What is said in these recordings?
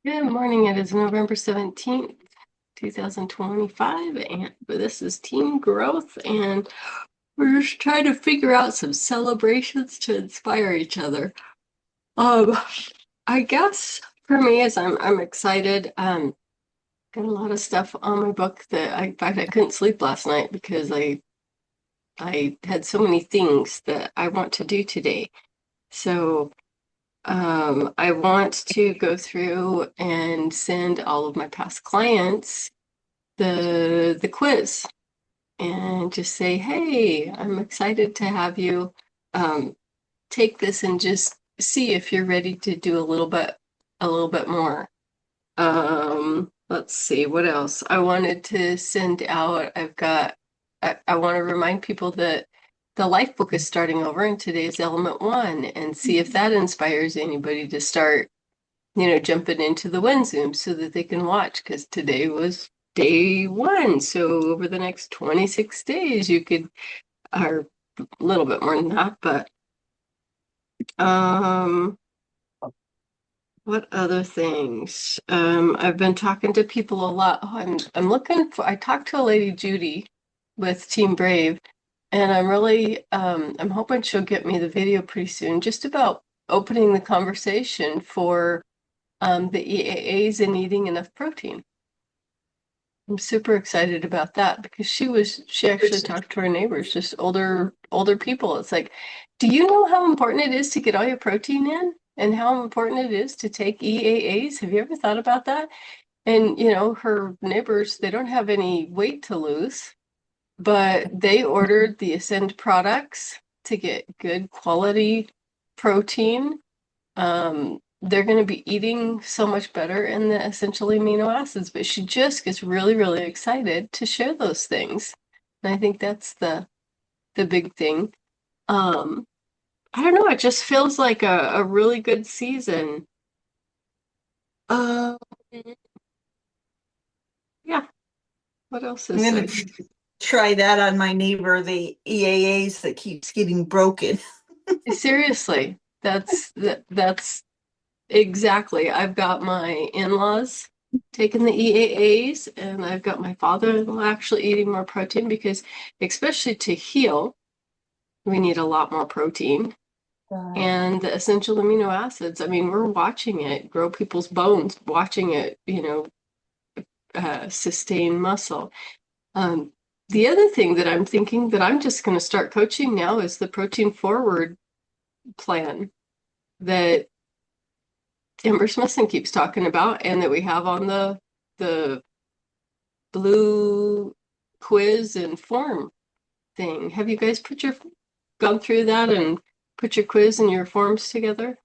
Good morning. It is November 17th, 2025, and this is Team Growth, and we're just trying to figure out some celebrations to inspire each other. Um, I guess for me, as I'm excited, got a lot of stuff on my book that in fact, I couldn't sleep last night because I had so many things that I want to do today. So I want to go through and send all of my past clients the quiz and just say, hey, I'm excited to have you um, take this and just see if you're ready to do a little bit more. Let's see, what else? I wanted to send out, I want to remind people that the life book is starting over and today's element one and see if that inspires anybody to start, jumping into the Win Zoom so that they can watch because today was day one. So over the next 26 days, you could, or a little bit more than that, but um, what other things? I've been talking to people a lot. Oh, I'm looking for, I talked to a lady, Judy, with Team Brave, and I'm hoping she'll get me the video pretty soon, just about opening the conversation for the EAAs and eating enough protein. I'm super excited about that because she actually talked to her neighbors, just older people. It's like, do you know how important it is to get all your protein in and how important it is to take EAAs? Have you ever thought about that? And her neighbors, they don't have any weight to lose, but they ordered the Ascend products to get good quality protein. They're going to be eating so much better in the essential amino acids, but she just gets really, really excited to share those things. And I think that's the big thing. Um, I don't know, it just feels like a really good season. Um, yeah, what else I'm is gonna there? try that on my neighbor, the EAAs that keeps getting broken. Seriously, that's exactly. I've got my in-laws taking the EAAs, and I've got my father-in-law actually eating more protein because, especially to heal, we need a lot more protein. And the essential amino acids, I mean, we're watching it grow people's bones, watching it, sustain muscle. Um, the other thing that I'm thinking that I'm just going to start coaching now is the protein forward plan that Amber Smithson keeps talking about and that we have on the blue quiz and form thing. Have you guys gone through that and put your quiz and your forms together?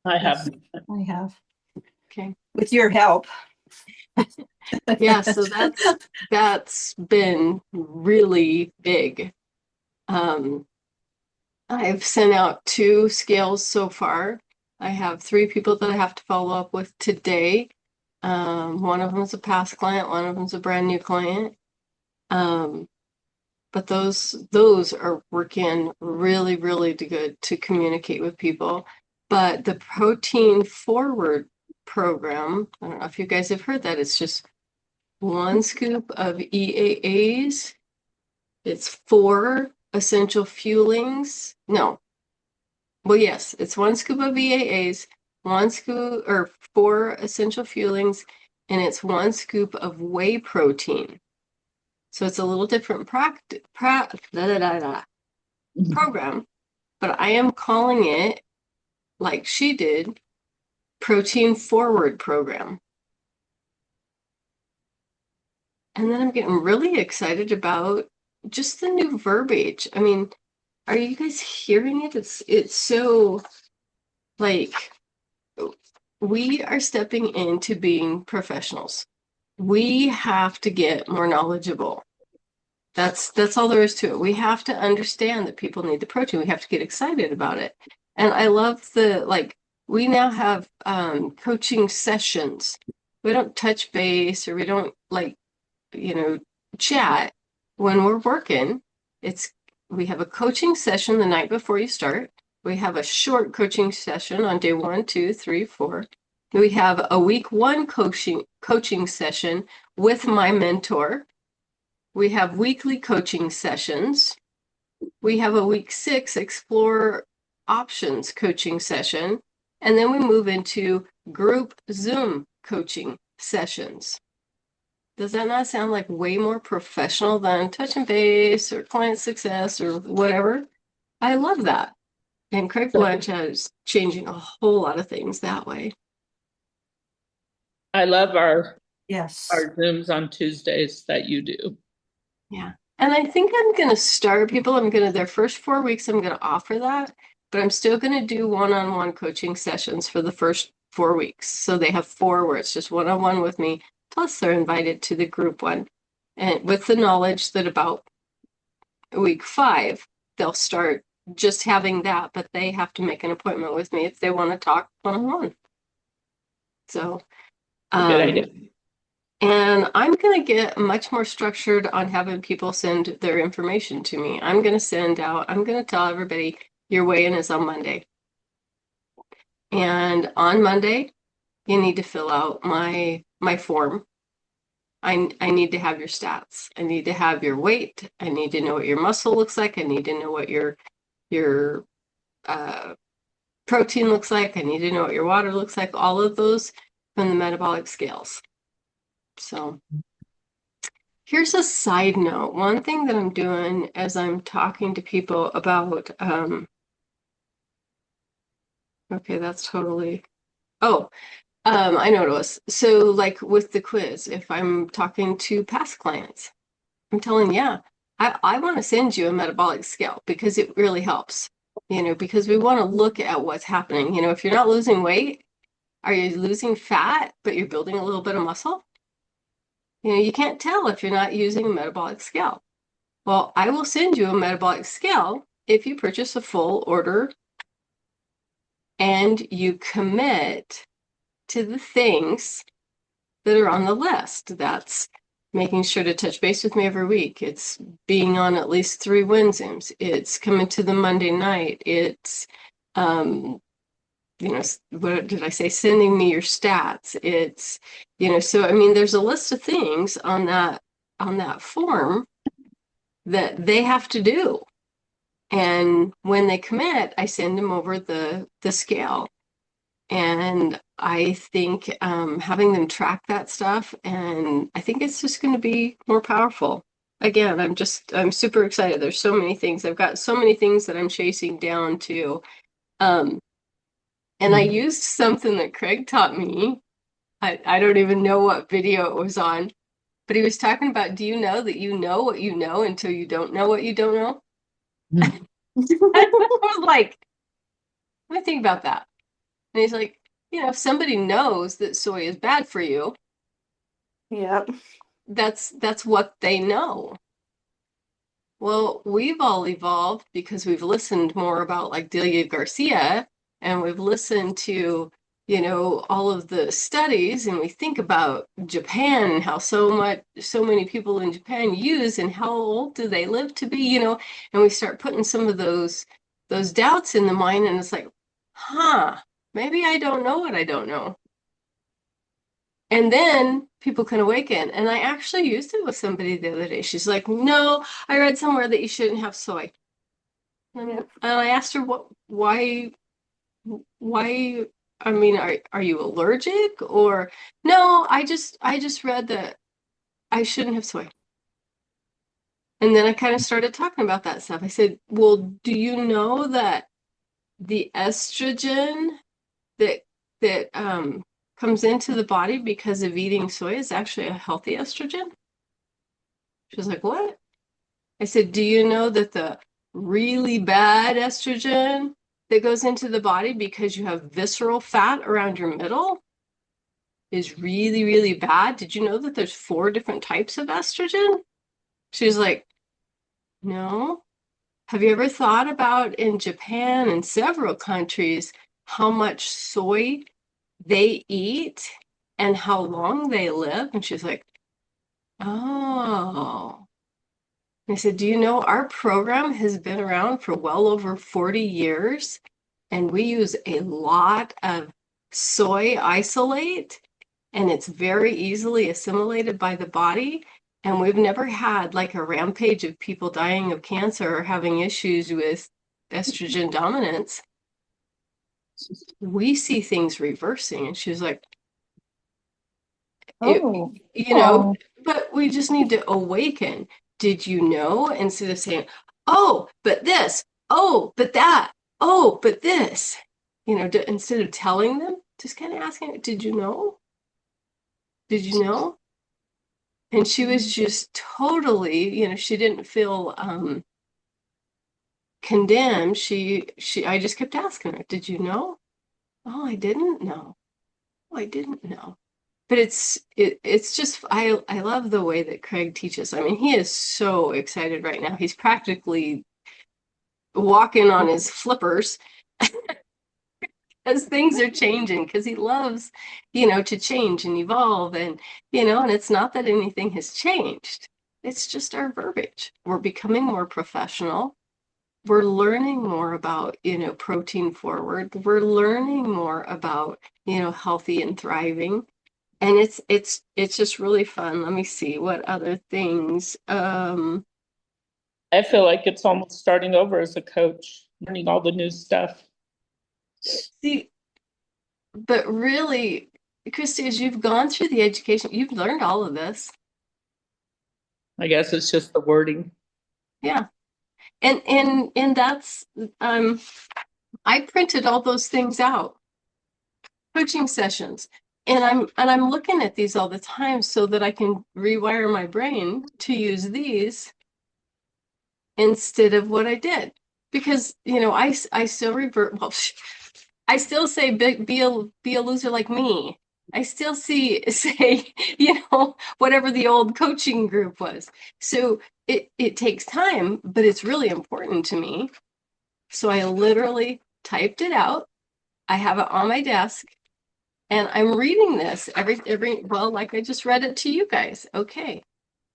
I have. I have. Okay. With your help. Yeah, so that's been really big. Um, I've sent out 2 scales so far. I have 3 people that I have to follow up with today. One of them is a past client, one of them is a brand new client. But those are working really, really good to communicate with people. But the Protein Forward program, I don't know if you guys have heard that, it's just 1 scoop of EAAs. It's 4 essential fuelings. No, well, yes, it's 1 scoop of EAAs, 1 scoop or 4 essential fuelings, and it's 1 scoop of whey protein. So it's a little different program, but I am calling it, like she did, Protein Forward program. And then I'm getting really excited about just the new verbiage. I mean, are you guys hearing it? It's so like we are stepping into being professionals. We have to get more knowledgeable. That's all there is to it. We have to understand that people need the protein. We have to get excited about it. And I love we now have coaching sessions. We don't touch base or we don't you know, chat when we're working. It's we have a coaching session the night before you start We have a short coaching session on day 1, 2, 3, 4. We have a week 1 coaching session with my mentor. We have weekly coaching sessions. We have a week 6 explore options coaching session. And then we move into group Zoom coaching sessions. Does that not sound like way more professional than touch and base or client success or whatever? I love that. And Craig Blanchett is changing a whole lot of things that way. I love our Yes. Zooms on Tuesdays that you do. Yeah. And I think I'm going to start people, their first 4 weeks, I'm going to offer that, but I'm still going to do one-on-one coaching sessions for the first 4 weeks. So they have 4 where it's just one-on-one with me, plus they're invited to the group one. And with the knowledge that about week 5, they'll start just having that, but they have to make an appointment with me if they want to talk one-on-one. So, Good idea. and I'm going to get much more structured on having people send their information to me. I'm going to tell everybody your weigh-in is on Monday. And on Monday, you need to fill out my form. I need to have your stats. I need to have your weight. I need to know what your muscle looks like. I need to know what your protein looks like. I need to know what your water looks like. All of those from the metabolic scales. So here's a side note. One thing that I'm doing as I'm talking to people about, okay, that's totally, I know what it was. So like with the quiz, if I'm talking to past clients, I'm telling, yeah, I want to send you a metabolic scale because it really helps, because we want to look at what's happening. If you're not losing weight, are you losing fat, but you're building a little bit of muscle? You can't tell if you're not using a metabolic scale. Well, I will send you a metabolic scale if you purchase a full order and you commit to the things that are on the list. That's making sure to touch base with me every week. It's being on at least 3 Win Zooms. It's coming to the Monday night. It's, what did I say? Sending me your stats. It's, so I mean, there's a list of things on that form that they have to do. And when they commit, I send them over the scale. And I think having them track that stuff, and I think it's just going to be more powerful. Again, I'm super excited. There's so many things. I've got so many things that I'm chasing down to. And I used something that Craig taught me. I don't even know what video it was on, but he was talking about, do you know that you know what you know until you don't know what you don't know? I was like, let me think about that. And he's like, if somebody knows that soy is bad for you, Yep. that's what they know. Well, we've all evolved because we've listened more about like Delia Garcia, and we've listened to, all of the studies, and we think about Japan and how so many people in Japan use, and how old do they live to be, and we start putting some of those doubts in the mind, and it's like, maybe I don't know what I don't know. And then people can awaken. And I actually used it with somebody the other day. She's like, no, I read somewhere that you shouldn't have soy. And I asked her, why, I mean, are you allergic? Or no, I just read that I shouldn't have soy. And then I kind of started talking about that stuff. I said, well, do you know that the estrogen that comes into the body because of eating soy is actually a healthy estrogen? She was like, what? I said, do you know that the really bad estrogen that goes into the body because you have visceral fat around your middle is really, really bad? Did you know that there's 4 different types of estrogen? She was like, no. Have you ever thought about in Japan and several countries how much soy they eat and how long they live? And she's like, oh. I said, do you know our program has been around for well over 40 years And we use a lot of soy isolate, and it's very easily assimilated by the body. And we've never had like a rampage of people dying of cancer or having issues with estrogen dominance. We see things reversing. And she was like, Oh, you know, but we just need to awaken. Did you know? Instead of saying, oh, but this, oh, but that, oh, but this, instead of telling them, just kind of asking, did you know? Did you know? And she was just totally, she didn't feel condemned. I just kept asking her, did you know? Oh, I didn't know. Oh, I didn't know. But it's just I love the way that Craig teaches. I mean, he is so excited right now. He's practically walking on his flippers as things are changing because he loves, to change and evolve and it's not that anything has changed. It's just our verbiage. We're becoming more professional. We're learning more about, protein forward. We're learning more about, healthy and thriving. And it's just really fun. Let me see what other things. I feel like it's almost starting over as a coach, learning all the new stuff. See, but really, Christy, as you've gone through the education, you've learned all of this. I guess it's just the wording. Yeah. And that's I printed all those things out. Coaching sessions. And I'm looking at these all the time so that I can rewire my brain to use these instead of what I did. Because, I still revert, well, I still say be a loser like me. I still say, whatever the old coaching group was. So it takes time, but it's really important to me. So I literally typed it out. I have it on my desk. And I'm reading this well, like I just read it to you guys. Okay.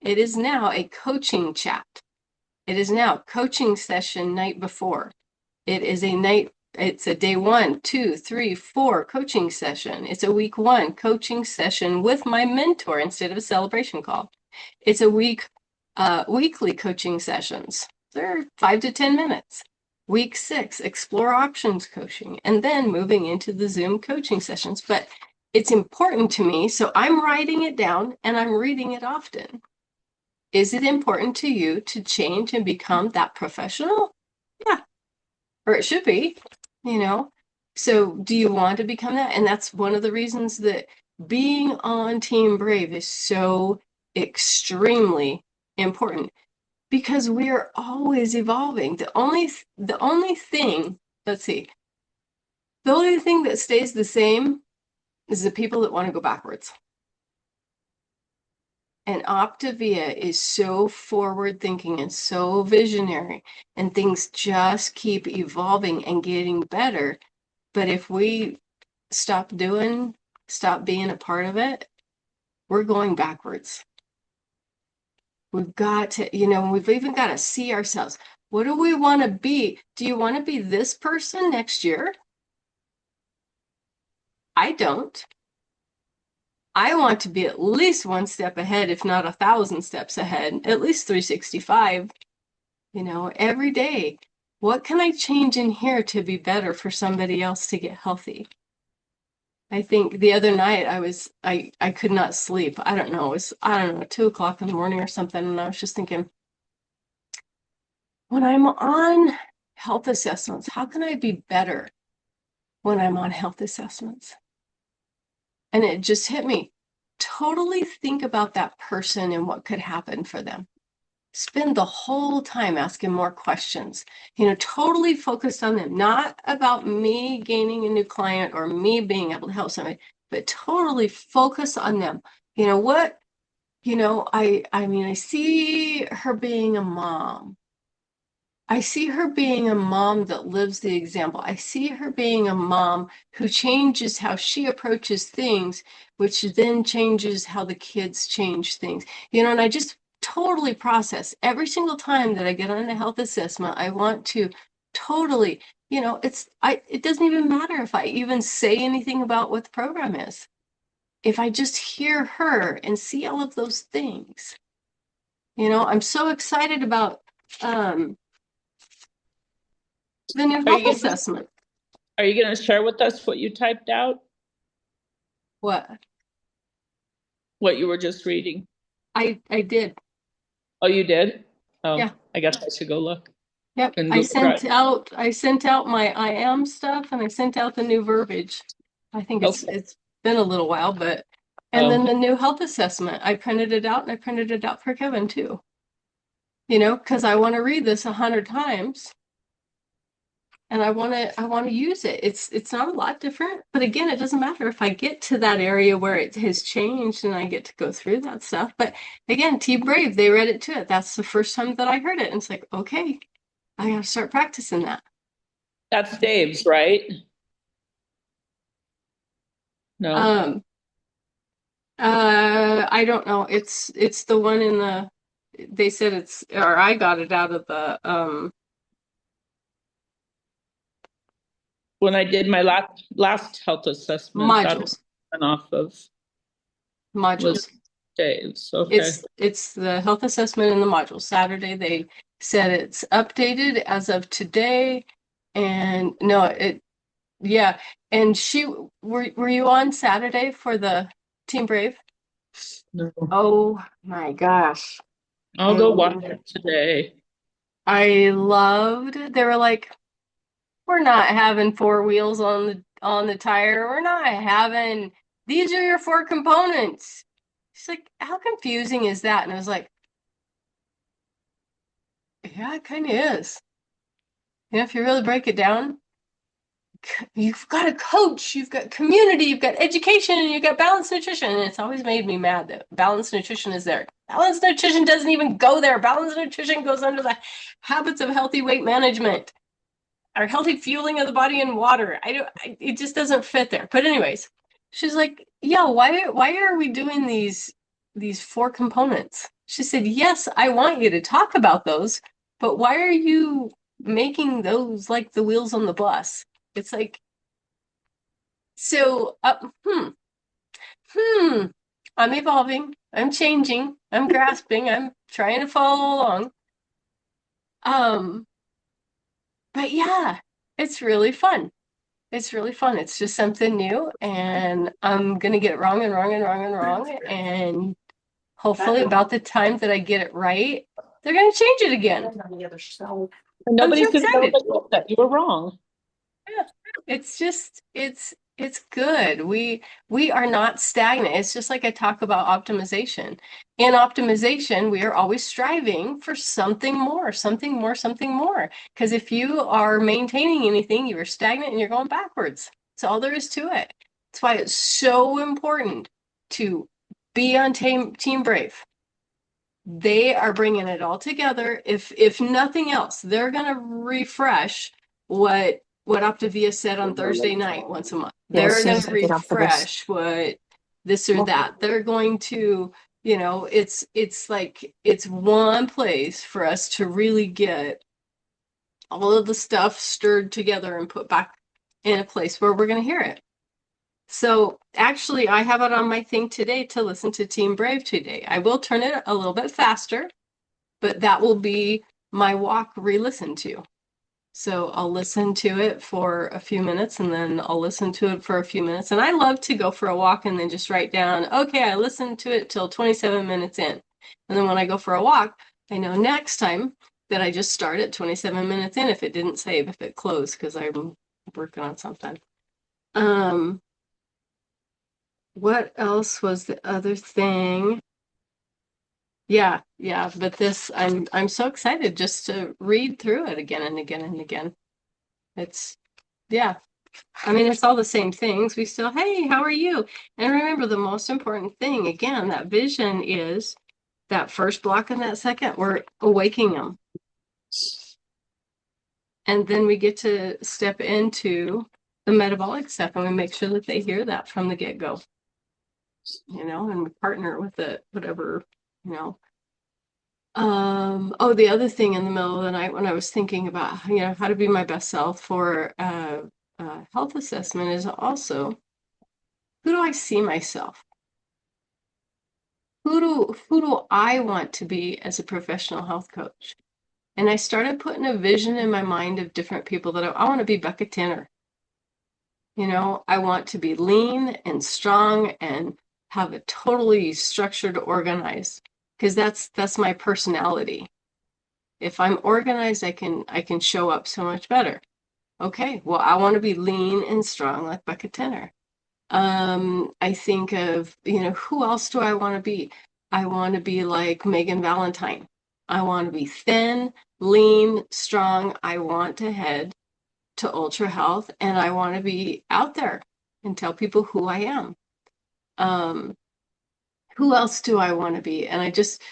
It is now a coaching chat. It is now coaching session night before. It's a day 1, 2, 3, 4 coaching session. It's a week 1 coaching session with my mentor instead of a celebration call. It's a weekly coaching sessions. They're 5 to 10 minutes. Week 6, explore options coaching, and then moving into the Zoom coaching sessions. But it's important to me, so I'm writing it down and I'm reading it often. Is it important to you to change and become that professional? Yeah, or it should be, So do you want to become that? And that's one of the reasons that being on Team Brave is so extremely important. Because we are always evolving. The only thing, let's see, the only thing that stays the same is the people that want to go backwards. And Optavia is so forward thinking and so visionary, and things just keep evolving and getting better. But if we stop being a part of it, we're going backwards. We've got to, we've even got to see ourselves. What do we want to be? Do you want to be this person next year? I don't. I want to be at least 1 step ahead, if not 1,000 steps ahead, at least 365, every day. What can I change in here to be better for somebody else to get healthy? I think the other night I could not sleep. I don't know, it was, 2 o'clock in the morning or something. And I was just thinking, when I'm on health assessments, how can I be better when I'm on health assessments? And it just hit me. Totally think about that person and what could happen for them. Spend the whole time asking more questions, totally focused on them, not about me gaining a new client or me being able to help somebody, but totally focus on them. I see her being a mom. I see her being a mom that lives the example. I see her being a mom who changes how she approaches things, which then changes how the kids change things. And I just totally process every single time that I get on a health assessment. I want to totally, it doesn't even matter if I even say anything about what the program is. If I just hear her and see all of those things, I'm so excited about the new Are health you gonna, assessment. are you gonna share with us what you typed out? What What you were just reading? I did. Oh, you did? Oh, Yeah. I guess I should go look Yep. and I Google Drive. sent out my I am stuff and I sent out the new verbiage. I think it's Okay. it's been a little while, and Oh. then the new health assessment. I printed it out and I printed it out for Kevin too. Because I want to read this 100 times and I want to use it. It's not a lot different, but again, it doesn't matter if I get to that area where it has changed and I get to go through that stuff. But again, Team Brave, they read it to it. That's the first time that I heard it. And it's like, okay, I gotta start practicing that. That's Dave's, right? No. I don't know. It's the one they said or I got it out of the When I did my last health assessment, that modules. went off of Modules. Dave's. Okay. It's the health assessment in the module. Saturday they said it's updated as of today, and no, yeah. And were you on Saturday for the Team Brave? No. Oh my gosh. I'll go watch it today. I loved. They were like, we're not having four wheels on the tire. We're not having these are your four components. She's like, how confusing is that? And I was like, yeah, it kind of is. If you really break it down, you've got a coach, you've got community, you've got education, and you've got balanced nutrition. And it's always made me mad that balanced nutrition is there. Balanced nutrition doesn't even go there. Balanced nutrition goes under the habits of healthy weight management or healthy fueling of the body in water. It just doesn't fit there. But anyways, she's like, yeah, why are we doing these four components? She said, yes, I want you to talk about those, but why are you making those like the wheels on the bus? It's like, so, I'm evolving, I'm changing, I'm grasping, I'm trying to follow along. But yeah, it's really fun. It's really fun. It's just something new, and I'm gonna get it wrong and wrong and wrong and wrong. And hopefully, about the time that I get it right, they're gonna change it again. Nobody's I'm so gonna know excited. that you were wrong. Yeah. It's just it's good. We are not stagnant. It's just like I talk about optimization. In optimization, we are always striving for something more, something more, something more. Because if you are maintaining anything, you are stagnant and you're going backwards. That's all there is to it. That's why it's so important to be on Team Brave. They are bringing it all together. If nothing else, they're going to refresh what Optavia said on Thursday night once a month. They're going to refresh what this or that. They're going to, it's like it's one place for us to really get all of the stuff stirred together and put back in a place where we're going to hear it. So actually, I have it on my thing today to listen to Team Brave today. I will turn it a little bit faster, but that will be my walk re-listen to. So I'll listen to it for a few minutes and then I'll listen to it for a few minutes. And I love to go for a walk and then just write down, okay, I listened to it till 27 minutes in. And then when I go for a walk, I know next time that I just start at 27 minutes in if it didn't save, if it closed, because I'm working on something. What else was the other thing? Yeah, but this I'm so excited just to read through it again and again and again. It's yeah. I mean, it's all the same things. We still, hey, how are you? And remember, the most important thing, again, that vision is that first block and that second, we're awakening them. And then we get to step into the metabolic stuff and we make sure that they hear that from the get-go. And we partner with it, whatever, Oh, the other thing in the middle of the night when I was thinking about, how to be my best self for health assessment is also, who do I see myself? Who do I want to be as a professional health coach? And I started putting a vision in my mind of different people that I want to be Becca Tanner. I want to be lean and strong and have a totally structured, organized, because that's my personality. If I'm organized, I can show up so much better. Okay, well, I want to be lean and strong like Becca Tanner. I think of, who else do I want to be? I want to be like Megan Valentine. I want to be thin, lean, strong. I want to head to Ultra Health and I want to be out there and tell people who I am. Who else do I want to be? And I just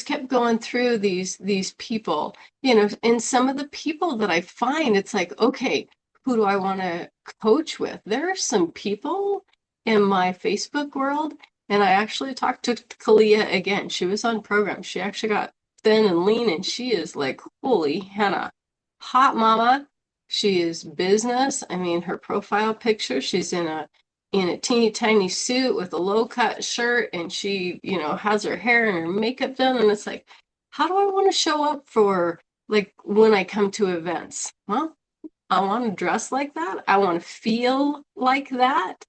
kept going through these people, and some of the people that I find, it's like, okay, who do I want to coach with? There are some people in my Facebook world, and I actually talked to Kalia again. She was on program. She actually got thin and lean, and she is like, holy Hannah, hot mama. She is business. I mean, her profile picture, she's in a teeny tiny suit with a low cut shirt, and she, has her hair and her makeup done. And it's like, how do I want to show up for, like, when I come to events? Well, I want to dress like that. I want to feel like that,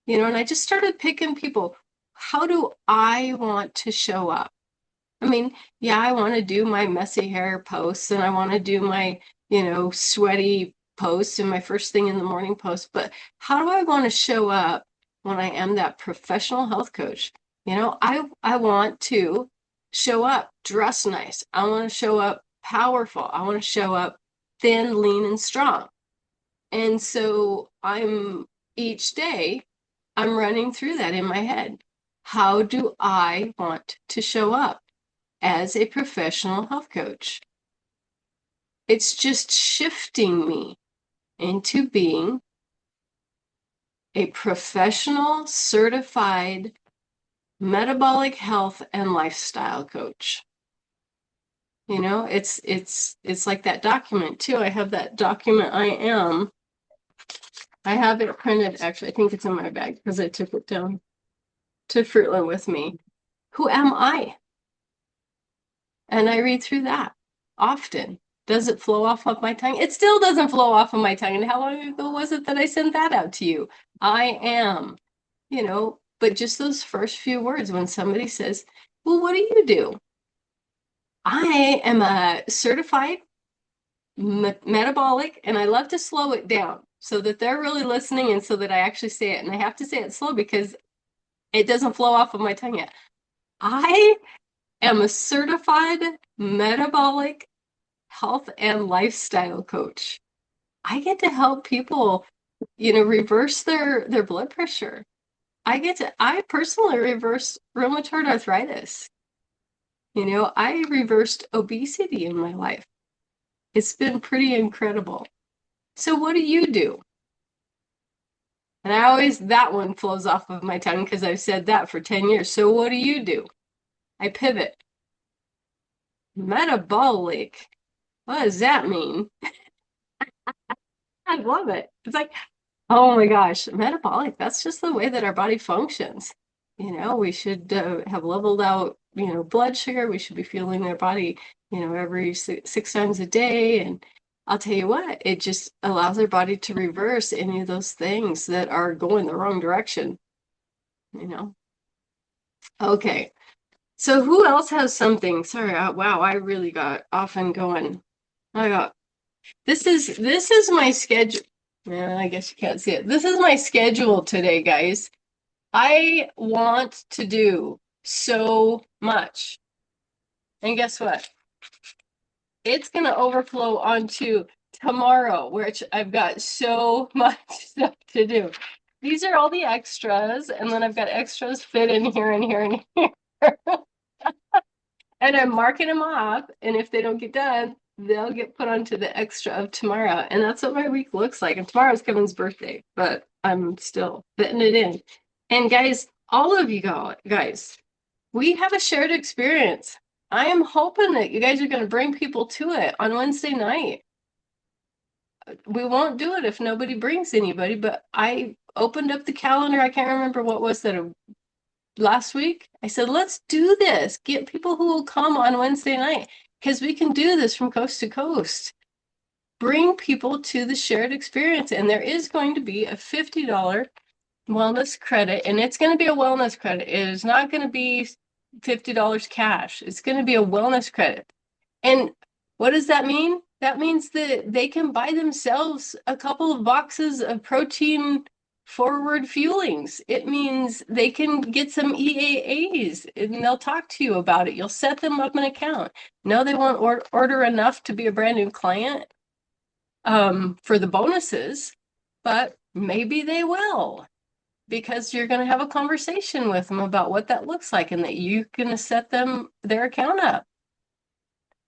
and I just started picking people. How do I want to show up? I mean, yeah, I want to do my messy hair posts and I want to do my, sweaty posts and my first thing in the morning post, but how do I want to show up when I am that professional health coach? I want to show up, dress nice. I want to show up powerful. I want to show up thin, lean, and strong. And so each day, I'm running through that in my head. How do I want to show up as a professional health coach? It's just shifting me into being a professional, certified metabolic health and lifestyle coach. It's like that document too. I have that document. I have it printed. Actually, I think it's in my bag because I took it down to Fruitland with me. Who am I? And I read through that often. Does it flow off of my tongue? It still doesn't flow off of my tongue. And how long ago was it that I sent that out to you? I am, but just those first few words when somebody says, well, what do you do? I am a certified metabolic, and I love to slow it down so that they're really listening and so that I actually say it. And I have to say it slow because it doesn't flow off of my tongue yet. I am a certified metabolic health and lifestyle coach. I get to help people, reverse their blood pressure. I personally reverse rheumatoid arthritis. I reversed obesity in my life. It's been pretty incredible. So what do you do? And that one flows off of my tongue because I've said that for 10 years. So what do you do? I pivot. Metabolic. What does that mean? I love it. It's like, oh my gosh, metabolic, that's just the way that our body functions. We should have leveled out, blood sugar. We should be fueling our body, every six times a day. And I'll tell you what, it just allows our body to reverse any of those things that are going the wrong direction. Okay. So who else has something? Sorry, wow, I really got off and going. This is my schedule. Yeah, I guess you can't see it. This is my schedule today, guys. I want to do so much. And guess what? It's going to overflow onto tomorrow, which I've got so much stuff to do. These are all the extras, and then I've got extras fit in here and here and here. And I'm marking them off, and if they don't get done, they'll get put onto the extra of tomorrow. And that's what my week looks like. And tomorrow's Kevin's birthday, but I'm still fitting it in. And guys, all of you guys, we have a shared experience. I am hoping that you guys are going to bring people to it on Wednesday night. We won't do it if nobody brings anybody, but I opened up the calendar. I can't remember what was that last week. I said, let's do this. Get people who will come on Wednesday night because we can do this from coast to coast. Bring people to the shared experience, and there is going to be a $50 wellness credit, and it's going to be a wellness credit. It is not going to be $50 cash. It's going to be a wellness credit. And what does that mean? That means that they can buy themselves a couple of boxes of protein forward fuelings. It means they can get some EAAs and they'll talk to you about it. You'll set them up an account. No, they won't order enough to be a brand new client for the bonuses, but maybe they will, because you're going to have a conversation with them about what that looks like and that you're going to set them their account up.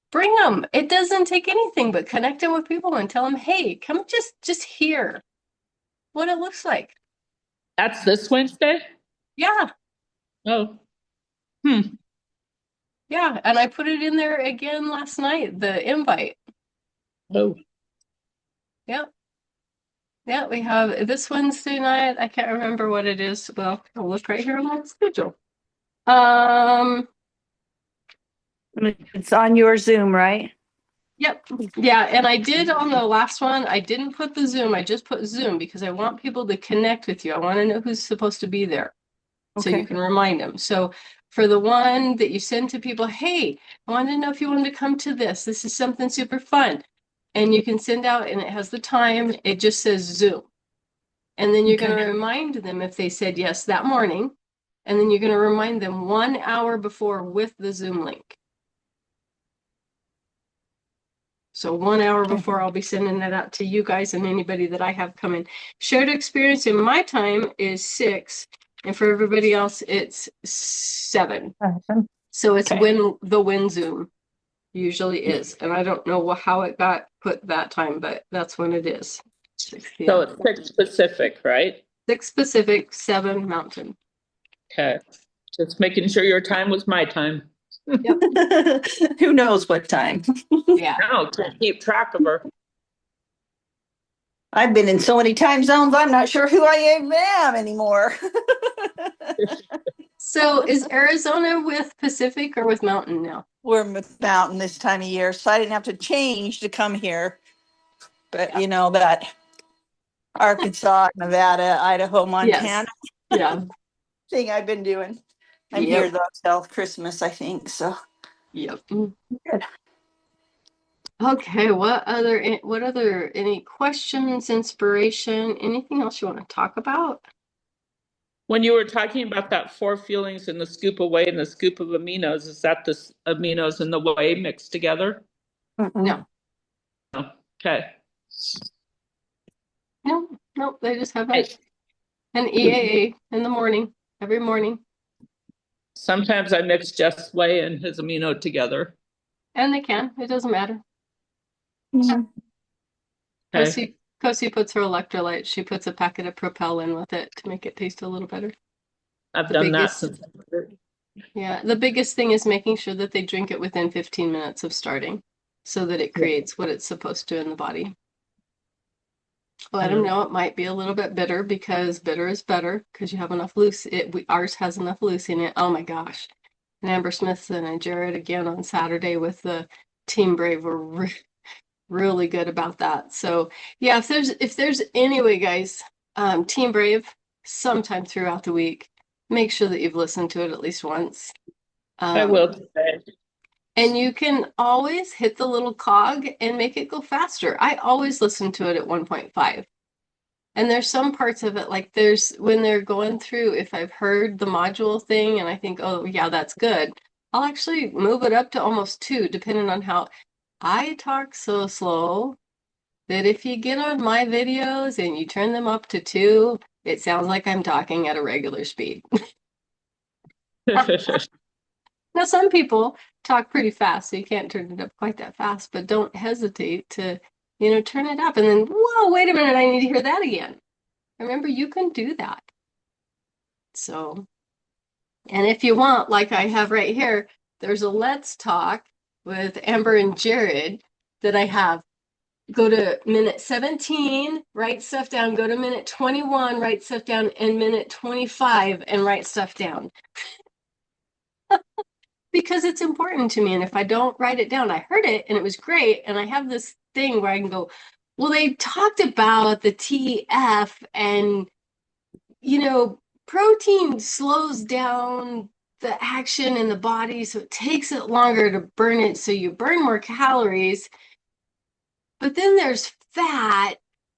Bring them. It doesn't take anything but connecting with people and tell them, hey, come just hear what it looks like. That's this Wednesday? Yeah. Oh, Yeah. And I put it in there again last night, the invite. oh, Yeah. Yeah, we have this Wednesday night. I can't remember what it is. Well, I'll look right here on my schedule. It's on your Zoom, right? Yep. Yeah, and I did on the last one, I didn't put the Zoom. I just put Zoom because I want people to connect with you. I want to know who's supposed to be there so you Okay. can remind them. So for the one that you send to people, hey, I wanted to know if you wanted to come to this. This is something super fun. And you can send out and it has the time. It just says Zoom. And then you're going to Okay. remind them if they said yes that morning. And then you're going to remind them 1 hour before with the Zoom link. So 1 hour before, I'll be sending that out to you guys and anybody that I have coming. Shared experience in my time is 6, and for everybody else, it's 7. So it's Okay. when the Win Zoom usually is, and I don't know how it got put that time, but that's when it is. 6 so p.m. it's 6 Pacific, right? 6 Pacific, 7 Mountain. Okay. Just making sure your time was my time. Who knows what time? Yeah. No, can't keep track of her. I've been in so many time zones, I'm not sure who I am anymore. So is Arizona with Pacific or with Mountain now? We're with Mountain this time of year, so I didn't have to change to come here. But Yeah. you know that Arkansas, Nevada, Idaho, Montana Yeah. thing I've been doing. I'm Yep. here though till Christmas, I think. So Yep. good. Okay, what other any questions, inspiration, anything else you want to talk about? When you were talking about that 4 feelings and the scoop of whey and the scoop of aminos, is that the aminos and the whey mixed together? No. No. Okay. No, they just have Hey, an EAA in the morning, every morning. sometimes I mix just whey and his amino together. And they can, it doesn't matter. Mhm. Okay. Kosi puts her electrolyte. She puts a packet of Propel in with it to make it taste a little better. I've The done that biggest- since. Yeah, the biggest thing is making sure that they drink it within 15 minutes of starting so that it creates what it's supposed to in the body. Let them know it might be a little bit bitter because bitter is better because you have enough ours has enough loose in it. Oh my gosh. And Amber Smithson and Jared again on Saturday with the Team Brave were really good about that. So yeah, if there's anyway, guys, Team Brave, sometime throughout the week, make sure that you've listened to it at least once. I will today. And you can always hit the little cog and make it go faster. I always listen to it at 1.5. And there's some parts of it, like when they're going through, if I've heard the module thing and I think, oh yeah, that's good, I'll actually move it up to almost 2, depending on how I talk so slow that if you get on my videos and you turn them up to 2, it sounds like I'm talking at a regular speed. Now, some people talk pretty fast, so you can't turn it up quite that fast, but don't hesitate to, turn it up and then, whoa, wait a minute, I need to hear that again. Remember, you can do that. So, and if you want, like I have right here, there's a Let's Talk with Amber and Jared that I have. Go to minute 17, write stuff down. Go to minute 21, write stuff down. And minute 25 and write stuff down. Because it's important to me. And if I don't write it down, I heard it and it was great. And I have this thing where I can go, well, they talked about the TF and, protein slows down the action in the body. So it takes it longer to burn it. So you burn more calories. But then there's fat,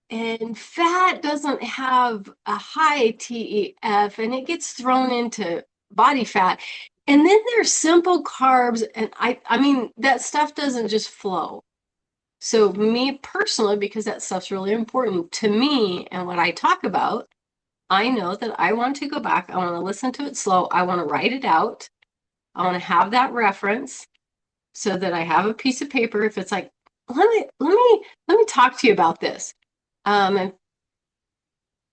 and fat doesn't have a high TEF and it gets thrown into body fat. And then there's simple carbs, and I mean, that stuff doesn't just flow. So me personally, because that stuff's really important to me and what I talk about, I know that I want to go back. I want to listen to it slow. I want to write it out. I want to have that reference so that I have a piece of paper. If it's like, let me talk to you about this. And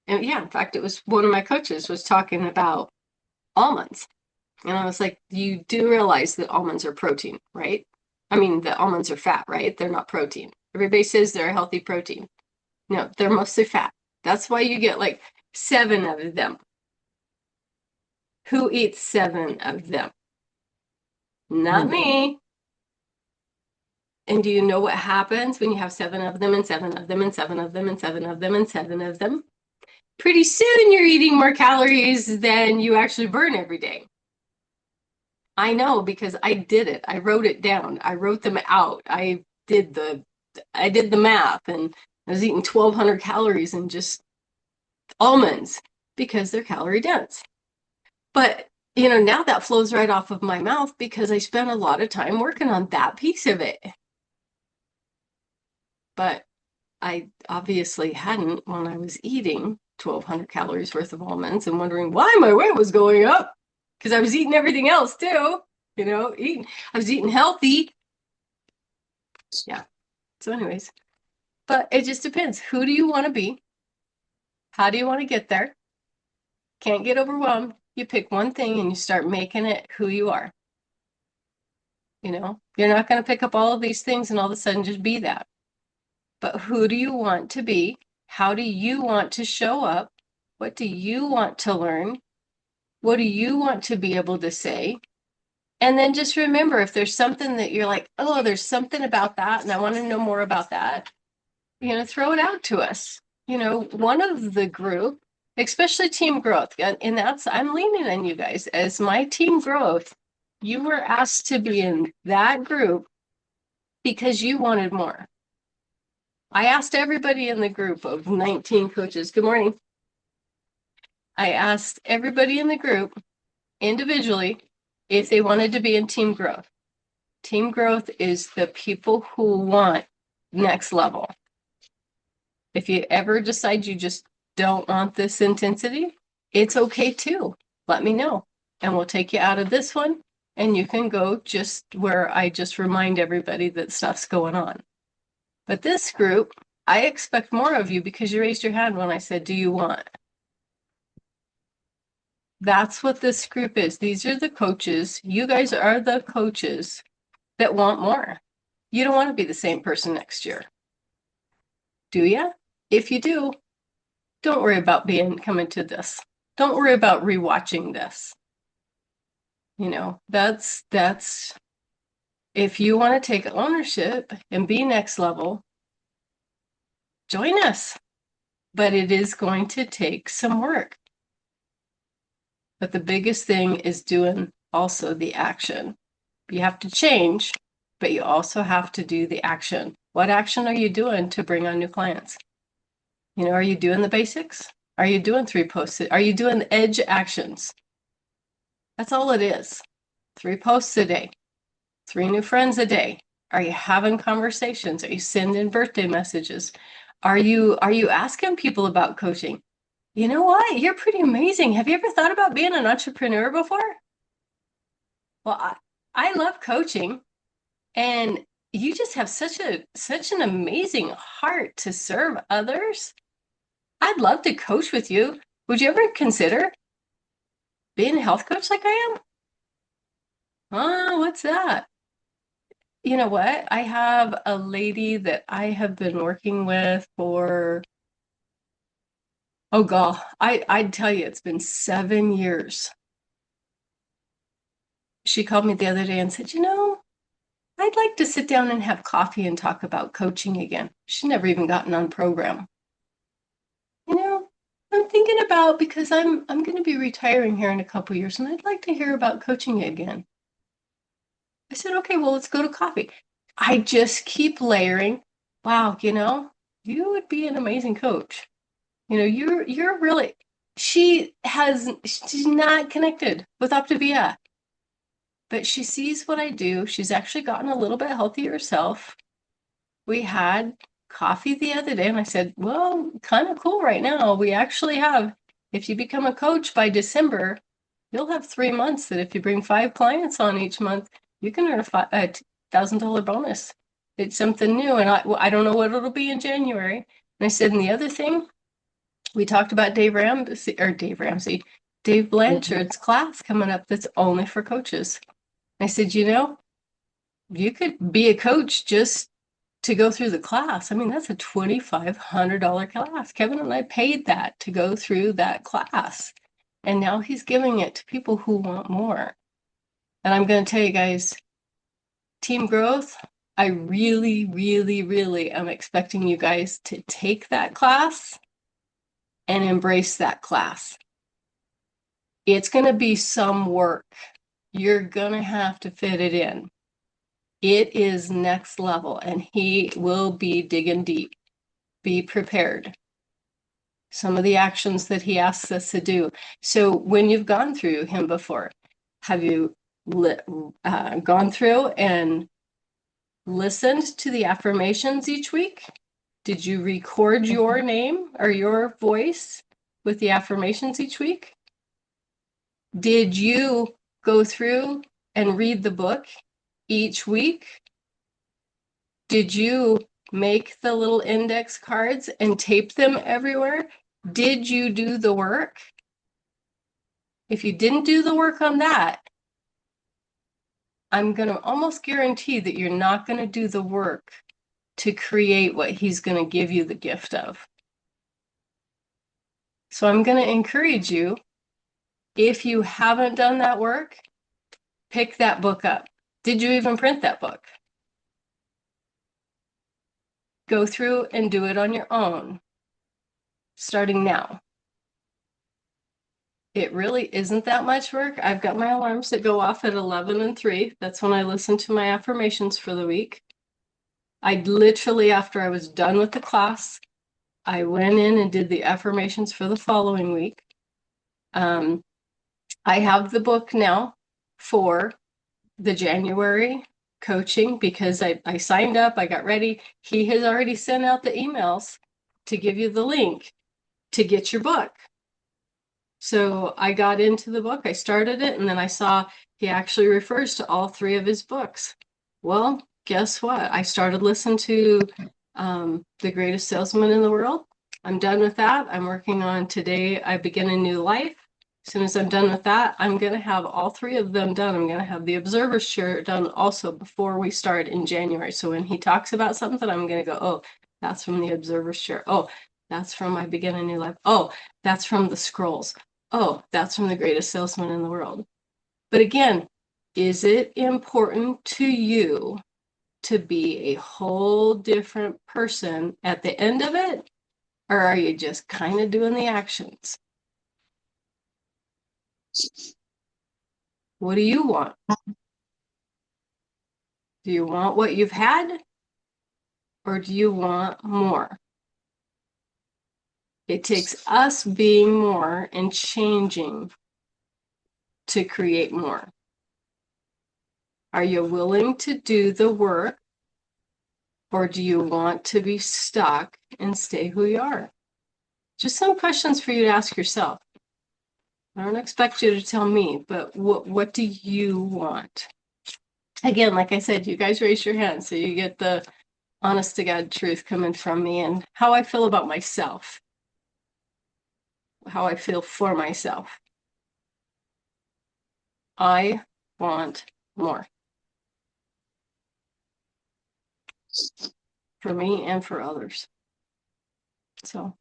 yeah, in fact, it was one of my coaches was talking about almonds. And I was like, you do realize that almonds are protein, right? I mean, the almonds are fat, right? They're not protein. Everybody says they're a healthy protein. No, they're mostly fat. That's why you get like 7 of them. Who eats 7 of them? Not me. And do you know what happens when you have 7 of them and 7 of them and 7 of them and 7 of them and 7 of them? Pretty soon you're eating more calories than you actually burn every day. I know because I did it. I wrote it down. I wrote them out. I did the math, and I was eating 1,200 calories in just almonds because they're calorie dense. But now that flows right off of my mouth because I spent a lot of time working on that piece of it. But I obviously hadn't when I was eating 1,200 calories worth of almonds and wondering why my weight was going up. Because I was eating everything else too, I was eating healthy. Yeah. So anyways, but it just depends. Who do you want to be? How do you want to get there? Can't get overwhelmed. You pick one thing and you start making it who you are. You're not going to pick up all of these things and all of a sudden just be that. But who do you want to be? How do you want to show up? What do you want to learn? What do you want to be able to say? And then just remember, if there's something that you're like, oh, there's something about that, and I want to know more about that, throw it out to us. One of the group, especially team growth, and I'm leaning on you guys as my team growth. You were asked to be in that group because you wanted more. I asked everybody in the group of 19 coaches, good morning. I asked everybody in the group individually if they wanted to be in team growth. Team growth is the people who want next level. If you ever decide you just don't want this intensity, it's okay too. Let me know and we'll take you out of this one and you can go just where I just remind everybody that stuff's going on. But this group, I expect more of you because you raised your hand when I said, do you want? That's what this group is. These are the coaches. You guys are the coaches that want more. You don't want to be the same person next year. Do you? If you do, don't worry about coming to this. Don't worry about rewatching this. That's if you want to take ownership and be next level, join us. But it is going to take some work. But the biggest thing is doing also the action. You have to change, but you also have to do the action. What action are you doing to bring on new clients? Are you doing the basics? Are you doing 3 posts? Are you doing the edge actions? That's all it is. 3 posts a day, 3 new friends a day. Are you having conversations? Are you sending birthday messages? Are you asking people about coaching? You know what? You're pretty amazing. Have you ever thought about being an entrepreneur before? Well, I love coaching, and you just have such an amazing heart to serve others. I'd love to coach with you. Would you ever consider being a health coach like I am? What's that? You know what? I have a lady that I have been working with for, oh God, I'd tell you it's been 7 years. She called me the other day and said, I'd like to sit down and have coffee and talk about coaching again. She'd never even gotten on program. You know, I'm thinking about because I'm going to be retiring here in a couple years, and I'd like to hear about coaching again. I said, okay, well, let's go to coffee. I just keep layering. Wow, you would be an amazing coach. You're really. She's not connected with Optavia, but she sees what I do. She's actually gotten a little bit healthier herself. We had coffee the other day, and I said, well, kind of cool right now. We actually have, if you become a coach by December, you'll have 3 months that if you bring 5 clients on each month, you can earn a $1,000 bonus. It's something new, and I don't know what it'll be in January. And I said, and the other thing, we talked about Dave Blanchard's class coming up that's only for coaches. I said, you could be a coach just to go through the class. I mean, that's a $2,500 class. Kevin and I paid that to go through that class. And now he's giving it to people who want more. And I'm going to tell you guys, team growth, I really, really, really am expecting you guys to take that class and embrace that class. It's going to be some work. You're going to have to fit it in. It is next level, and he will be digging deep. Be prepared. Some of the actions that he asks us to do. So when you've gone through him before, have you gone through and listened to the affirmations each week? Did you record your name or your voice with the affirmations each week? Did you go through and read the book each week? Did you make the little index cards and tape them everywhere? Did you do the work? If you didn't do the work on that, I'm going to almost guarantee that you're not going to do the work to create what he's going to give you the gift of. So I'm going to encourage you, if you haven't done that work, pick that book up. Did you even print that book? Go through and do it on your own, starting now. It really isn't that much work. I've got my alarms that go off at 11 and 3. That's when I listen to my affirmations for the week. I literally, after I was done with the class, I went in and did the affirmations for the following week. I have the book now for the January coaching because I signed up, I got ready. He has already sent out the emails to give you the link to get your book. So I got into the book, I started it, and then I saw he actually refers to all 3 of his books. Well, guess what? I started listening to The Greatest Salesman in the World. I'm done with that. I'm working on Today I Begin a New Life. As soon as I'm done with that, I'm going to have all 3 of them done. I'm going to have the Observer's Share done also before we start in January. So when he talks about something, I'm going to go, oh, that's from the Observer's Share. Oh, that's from I Begin a New Life. Oh, that's from the Scrolls. Oh, that's from The Greatest Salesman in the World. But again, is it important to you to be a whole different person at the end of it? Or are you just kind of doing the actions? What do you want? Do you want what you've had? Or do you want more? It takes us being more and changing to create more. Are you willing to do the work? Or do you want to be stuck and stay who you are? Just some questions for you to ask yourself. I don't expect you to tell me, but what do you want? Again, like I said, you guys raise your hand so you get the honest to God truth coming from me and how I feel about myself, how I feel for myself. I want more. For me and for others. So,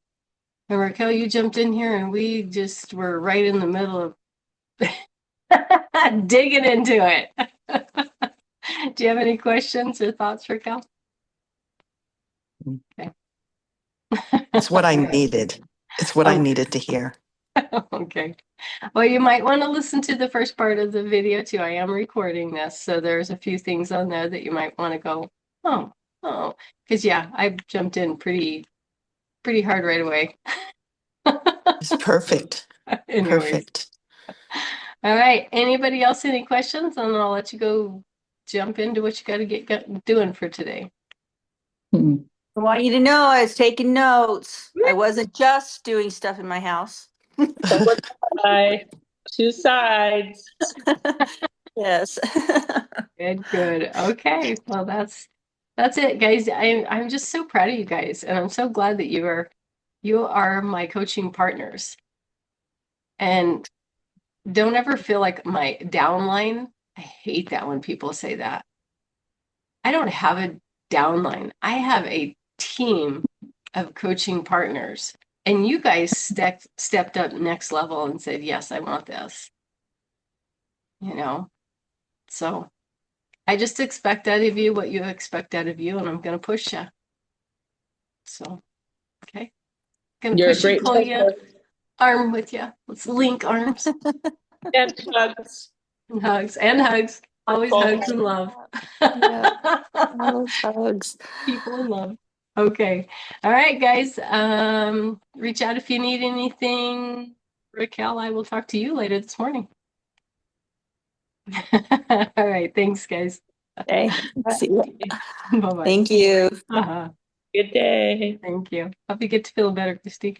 and Raquel, you jumped in here and we just were right in the middle of digging into it. Do you have any questions or thoughts, Raquel? Okay. It's what I needed. It's what I needed to hear. Okay. Well, you might want to listen to the first part of the video too. I am recording this, so there's a few things on there that you might want to go, oh, because yeah, I jumped in pretty hard right away. It's perfect. Anyways. Perfect. All right. Anybody else any questions? And I'll let you go jump into what you got to get doing for today. I want you to know I was taking notes. I wasn't just doing stuff in my house. Bye. Two sides. Yes. Good. Okay. Well, that's it, guys. I'm just so proud of you guys, and I'm so glad that you are my coaching partners. And don't ever feel like my downline. I hate that when people say that. I don't have a downline. I have a team of coaching partners, and you guys stepped up next level and said, yes, I want this. So I just expect out of you what you expect out of you, and I'm going to push you. So, okay. Going to You're a push you, great pull you, helper. arm with you. Let's link arms. And hugs. And hugs. And hugs. Always hugs and love. Yeah. Hugs. People in love. Okay. All right, guys. Reach out if you need anything. Raquel, I will talk to you later this morning. All right. Thanks, guys. Okay. See you. Bye-bye. Thank you. Uh-huh. Good day. Thank you. Hope you get to feel better, Christy.